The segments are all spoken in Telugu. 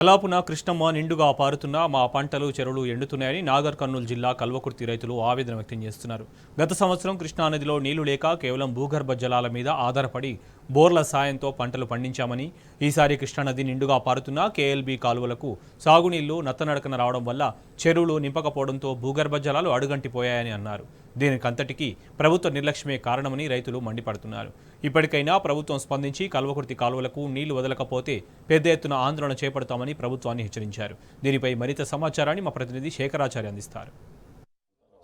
కలాపున కృష్ణమ్మ నిండుగా పారుతున్న మా పంటలు చెరువులు ఎండుతున్నాయని నాగర్ కర్నూలు జిల్లా కల్వకుర్తి రైతులు ఆవేదన వ్యక్తం చేస్తున్నారు. గత సంవత్సరం కృష్ణానదిలో నీళ్లు లేక కేవలం భూగర్భ జలాల మీద ఆధారపడి బోర్ల సాయంతో పంటలు పండించామని, ఈసారి కృష్ణానది నిండుగా పారుతున్న కేఎల్బీ కాలువలకు సాగునీళ్లు నత్తనడకన రావడం వల్ల చెరువులు నింపకపోవడంతో భూగర్భ జలాలు అడుగంటిపోయాయని అన్నారు. దీనికంతటికీ ప్రభుత్వ నిర్లక్ష్యమే కారణమని రైతులు మండిపడుతున్నారు. ఇప్పటికైనా ప్రభుత్వం స్పందించి కల్వకుర్తి కాలువలకు నీళ్లు వదలకపోతే పెద్ద ఎత్తున ఆందోళన చేపడతామని ప్రభుత్వాన్ని హెచ్చరించారు. దీనిపై మరింత సమాచారాన్ని మా ప్రతినిధి శేఖరాచార్య అందిస్తారు.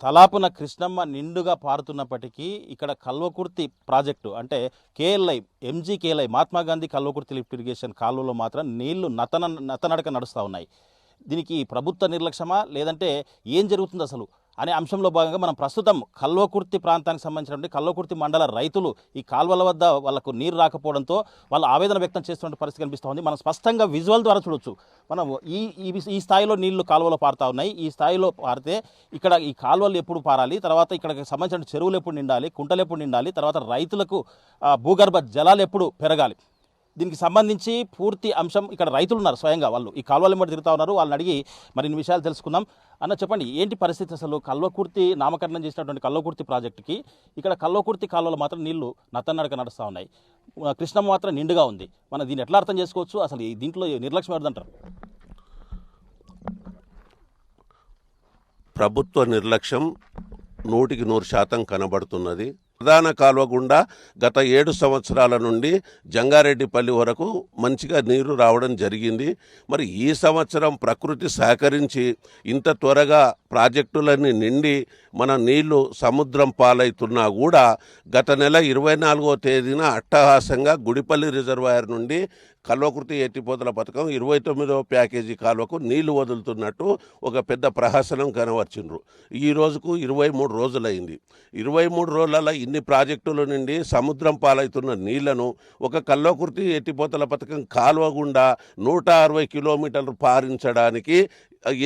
తలాపున కృష్ణమ్మ నిండుగా పారుతున్నప్పటికీ ఇక్కడ కల్వకుర్తి ప్రాజెక్టు అంటే KLI MGKLI Mahatma Gandhi Kalwakurthy lift irrigation కాలువలో మాత్రం నీళ్లు నత్తనడక నడుస్తూ ఉన్నాయి. దీనికి ప్రభుత్వ నిర్లక్ష్యమా లేదంటే ఏం జరుగుతుంది అసలు అనే అంశంలో భాగంగా మనం ప్రస్తుతం కల్వకుర్తి ప్రాంతానికి సంబంధించినటువంటి కల్వకుర్తి మండల రైతులు ఈ కాల్వల వద్ద వాళ్ళకు నీరు రాకపోవడంతో వాళ్ళు ఆవేదన వ్యక్తం చేస్తున్న పరిస్థితి కనిపిస్తూ ఉంది. మనం స్పష్టంగా విజువల్ ద్వారా చూడొచ్చు. మనం ఈ స్థాయిలో నీళ్లు కాలువలో పారుతూ ఉన్నాయి. ఈ స్థాయిలో పారితే ఇక్కడ ఈ కాలువలు ఎప్పుడు పారాలి, తర్వాత ఇక్కడ సంబంధించిన చెరువులు ఎప్పుడు నిండాలి, కుంటలు ఎప్పుడు నిండాలి, తర్వాత రైతులకు భూగర్భ జలాలు ఎప్పుడు పెరగాలి, దీనికి సంబంధించి పూర్తి అంశం ఇక్కడ రైతులు ఉన్నారు. స్వయంగా వాళ్ళు ఈ కాలువల వెంబడి తిరుగుతూ ఉన్నారు. వాళ్ళని అడిగి మరిన్ని విషయాలు తెలుసుకుందాం. అన్న చెప్పండి, ఏంటి పరిస్థితి అసలు? కల్వకుర్తి నామకరణం చేసినటువంటి కల్వకుర్తి ప్రాజెక్టుకి ఇక్కడ కల్వకుర్తి కాలువలో మాత్రం నీళ్లు నత్తనడక నడుస్తూ ఉన్నాయి, కృష్ణమ్మ మాత్రం నిండుగా ఉంది. మనం దీన్ని ఎట్లా అర్థం చేసుకోవచ్చు? అసలు దీంట్లో నిర్లక్ష్యం ఎవరిదంటారు? ప్రభుత్వ నిర్లక్ష్యం 100% కనబడుతున్నది. ప్రధాన కాలువ గుండా గత 7 సంవత్సరాల నుండి జంగారెడ్డిపల్లి వరకు మంచిగా నీరు రావడం జరిగింది. మరి ఈ సంవత్సరం ప్రకృతి సహకరించి ఇంత త్వరగా ప్రాజెక్టులన్నీ నిండి మన నీళ్లు సముద్రం పాలవుతున్నా కూడా గత నెల 24వ తేదీన అట్టహాసంగా గుడిపల్లి రిజర్వాయర్ నుండి కల్వకుర్తి ఎత్తిపోతల పథకం 29వ ప్యాకేజీ కాలువకు నీళ్లు వదులుతున్నట్టు ఒక పెద్ద ప్రహసనం కనవర్చిండ్రు. ఈ రోజుకు 23 రోజులైంది. 23 రోజులలో ఇన్ని ప్రాజెక్టుల నుండి సముద్రం పాలవుతున్న నీళ్లను ఒక కల్వకుర్తి ఎత్తిపోతల పథకం కాలువ గుండా 160 కిలోమీటర్లు పారించడానికి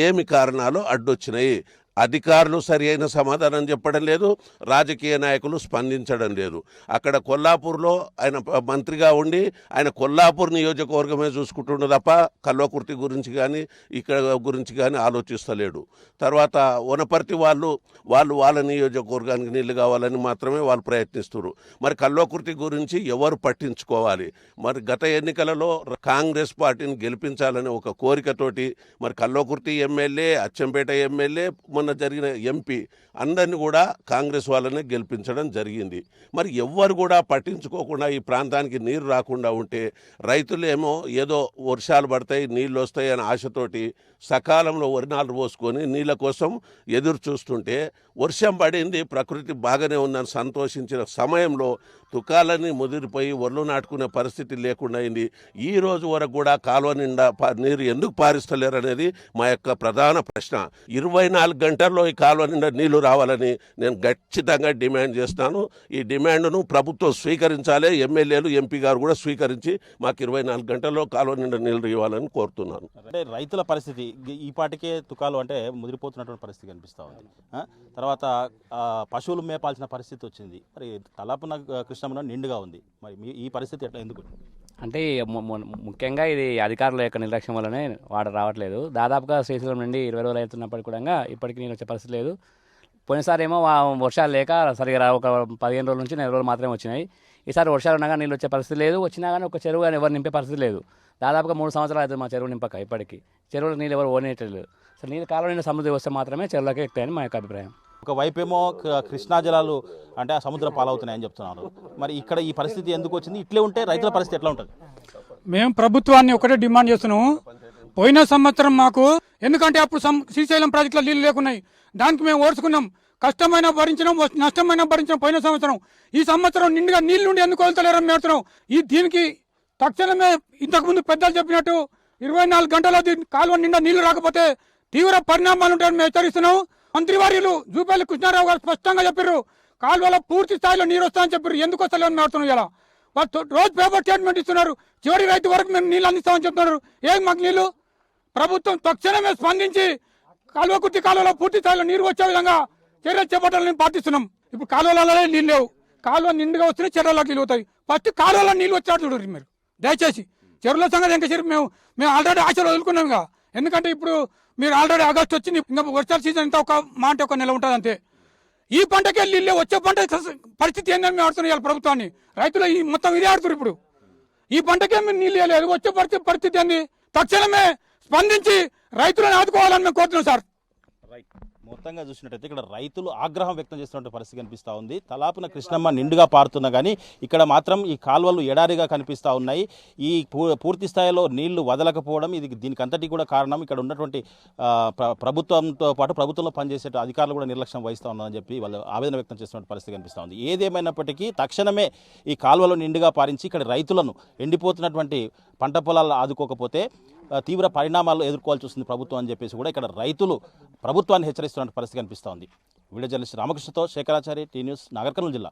ఏమి కారణాలు అడ్డొచ్చినాయి? అధికారులు సరి అయిన సమాధానం చెప్పడం లేదు, రాజకీయ నాయకులు స్పందించడం లేదు. అక్కడ కొల్లాపూర్లో ఆయన మంత్రిగా ఉండి ఆయన కొల్లాపూర్ నియోజకవర్గమే చూసుకుంటుండే తప్ప కల్వకుర్తి గురించి కానీ ఇక్కడ గురించి కానీ ఆలోచిస్తలేడు. తర్వాత వనపర్తి వాళ్ళు వాళ్ళ నియోజకవర్గానికి నీళ్లు కావాలని మాత్రమే వాళ్ళు ప్రయత్నిస్తున్నారు. మరి కల్వకుర్తి గురించి ఎవరు పట్టించుకోవాలి? మరి గత ఎన్నికలలో కాంగ్రెస్ పార్టీని గెలిపించాలని ఒక కోరికతోటి మరి కల్వకుర్తి ఎమ్మెల్యే, అచ్చంపేట ఎమ్మెల్యే, మొన్న జరిగిన ఎంపీ అందరినీ కూడా కాంగ్రెస్ వాళ్ళనే గెలిపించడం జరిగింది. మరి ఎవ్వరు కూడా పట్టించుకోకుండా ఈ ప్రాంతానికి నీరు రాకుండా ఉంటే రైతులు ఏమో ఏదో వర్షాలు పడతాయి, నీళ్ళు వస్తాయి అనే ఆశతోటి సకాలంలో వరినాలు పోసుకొని నీళ్ళ కోసం ఎదురు చూస్తుంటే వర్షం పడింది, ప్రకృతి బాగానే ఉందని సంతోషించిన సమయంలో తుకాలన్నీ ముదిరిపోయి ఒళ్ళు నాటుకునే పరిస్థితి లేకుండా అయింది. ఈ రోజు వరకు కూడా కాలువ నిండా నీరు ఎందుకు పారిస్తలేరు అనేది మా యొక్క ప్రధాన ప్రశ్న. 24 గంటల్లో ఈ కాలువ నిండా నీళ్లు రావాలని నేను ఖచ్చితంగా డిమాండ్ చేస్తాను. ఈ డిమాండ్ను ప్రభుత్వం స్వీకరించాలి, ఎమ్మెల్యేలు, ఎంపీ గారు కూడా స్వీకరించి మాకు 24 గంటల్లో కాలువ నిండా నీళ్లు ఇవ్వాలని కోరుతున్నాను. అంటే రైతుల పరిస్థితి ఈ పాటికే తుకాలు అంటే ముదిరిపోతున్నటువంటి పరిస్థితి కనిపిస్తూ ఉంది. తర్వాత పశువులు మేపాల్సిన పరిస్థితి వచ్చింది. మరి తలాపున కృష్ణమ్మ నిండుగా ఉంది. మరి ఈ పరిస్థితి ఎట్లా, ఎందుకు అంటే ముఖ్యంగా ఇది అధికారుల యొక్క నిర్లక్ష్యం వల్లనే వాటర్ రావట్లేదు. దాదాపుగా శ్రీశైలం నుండి 20 రోజులు అవుతున్నప్పటికీ కూడా ఇప్పటికీ నీళ్ళు వచ్చే పరిస్థితి లేదు. పోయినసారి ఏమో వర్షాలు లేక సరిగా ఒక 15 రోజుల నుంచి 4 రోజులు మాత్రమే వచ్చినాయి. ఈసారి వర్షాలు ఉండగా నీళ్ళు వచ్చే పరిస్థితి లేదు. వచ్చినా కానీ ఒక చెరువు కానీ ఎవరు నింపే పరిస్థితి లేదు. దాదాపుగా 3 సంవత్సరాలు అవుతుంది మా చెరువు నింపక. ఇప్పటికీ చెరువులకు నీళ్ళు ఎవరు ఓనేయట్లేదు. అసలు నీళ్ళు కాలువ నిండా సమృద్ధి వస్తే మాత్రమే చెరువులకే ఎక్కుతాయని మా యొక్క అభిప్రాయం. ఒకవైపేమో కృష్ణా జలాలు అంటే ఆ సముద్ర పాలవుతున్నాయని చెప్తున్నారు. మరి ఇక్కడ ఈ పరిస్థితి ఎందుకు వచ్చింది? ఇట్లే ఉంటే రైతుల పరిస్థితి ఎట్లా ఉంటుంది? మేము ప్రభుత్వాన్ని ఒకటే డిమాండ్ చేస్తున్నాము. పోయిన సంవత్సరం మాకు ఎందుకంటే అప్పుడు శ్రీశైలం ప్రాజెక్టులో నీళ్ళు లేకున్నాయి, దానికి మేము ఓర్చుకున్నాం, కష్టమైన భరించినాం, నష్టమైన భరించినాం పోయిన సంవత్సరం. ఈ సంవత్సరం నిండుగా నీళ్ళు నుండి ఎందుకు వెళ్తలేరని మేడుతున్నాం. దీనికి తక్షణమే ఇంతకుముందు పెద్దలు చెప్పినట్టు 24 గంటల కాలువ నిండా నీళ్లు రాకపోతే తీవ్ర పరిణామాలు ఉంటాయని మేము హెచ్చరిస్తున్నాం. మంత్రివర్యులు జూపల్లి కృష్ణారావు గారు స్పష్టంగా చెప్పారు, కాలువలో పూర్తి స్థాయిలో నీరు వస్తాయని చెప్పారు. ఎందుకు వస్తలేదని మేడుతున్నాం. ఇలా వాళ్ళు రోజు పేపర్ స్టేట్మెంట్ ఇస్తున్నారు, చివరి రైతు వరకు మేము నీళ్ళు అందిస్తామని చెప్తున్నారు. ఏం మాకు నీళ్లు? ప్రభుత్వం తక్షణమే స్పందించి కల్వకుర్తి కాలువలో పూర్తి స్థాయిలో నీరు వచ్చే విధంగా చర్యలు చేపట్టాలని ప్రార్థిస్తున్నాం. ఇప్పుడు కాలువలలో నీళ్ళు లేవు, కాలువ నిండుగా వస్తేనే చెరువులోకి నీళ్ళు అవుతాయి. ఫస్ట్ కాలువలో నీళ్ళు వచ్చాడు చూడండి మీరు దయచేసి. చెరువుల సంగతి ఇంకా సరే మేము ఆల్రెడీ ఆశలు వదులుకున్నాం ఇక. ఎందుకంటే ఇప్పుడు మీరు ఆల్రెడీ ఆగస్టు వచ్చింది, ఇంకా వర్షాల సీజన్ ఇంత ఒక మాట ఒక నెల ఉంటుంది అంతే. ఈ పంటకే నీళ్ళే, వచ్చే పంట పరిస్థితి ఏందని మేము ఆడుతున్నాం ఇవాళ ప్రభుత్వాన్ని. రైతులు ఈ మొత్తం ఇదే ఆడుతున్నారు ఇప్పుడు. ఈ పంటకే మేము నీళ్ళు లేదు, వచ్చే పరిస్థితి ఏంది? తక్షణమే స్పందించి రైతులను ఆదుకోవాలని మేము కోరుతున్నాం సార్. రైట్. మొత్తంగా చూసినట్టయితే ఇక్కడ రైతులు ఆగ్రహం వ్యక్తం చేస్తున్న పరిస్థితి కనిపిస్తూ ఉంది. తలాపున కృష్ణమ్మ నిండుగా పారుతున్నా కానీ ఇక్కడ మాత్రం ఈ కాలువలు ఎడారిగా కనిపిస్తూ ఉన్నాయి. ఈ పూర్తి స్థాయిలో నీళ్లు వదలకపోవడం దీనికి అంతటి కూడా కారణం ఇక్కడ ఉన్నటువంటి ప్రభుత్వంతో పాటు ప్రభుత్వంలో పనిచేసే అధికారులు కూడా నిర్లక్ష్యం వహిస్తూ ఉన్నారని చెప్పి వాళ్ళు ఆవేదన వ్యక్తం చేస్తున్న పరిస్థితి కనిపిస్తూ ఉంది. ఏదేమైనప్పటికీ తక్షణమే ఈ కాలువలు నిండుగా పారించి ఇక్కడ రైతులను ఎండిపోతున్నటువంటి పంట పొలాలు ఆదుకోకపోతే తీవ్ర పరిణామాలు ఎదుర్కోవాల్సి వస్తుంది ప్రభుత్వం అని చెప్పేసి కూడా ఇక్కడ రైతులు ప్రభుత్వాన్ని హెచ్చరిస్తున్న పరిస్థితి కనిపిస్తూ ఉంది. వీడియో జర్నలిస్ట్ రామకృష్ణతో శేఖరాచారి, టీ న్యూస్, నాగర్ కర్నూలు జిల్లా.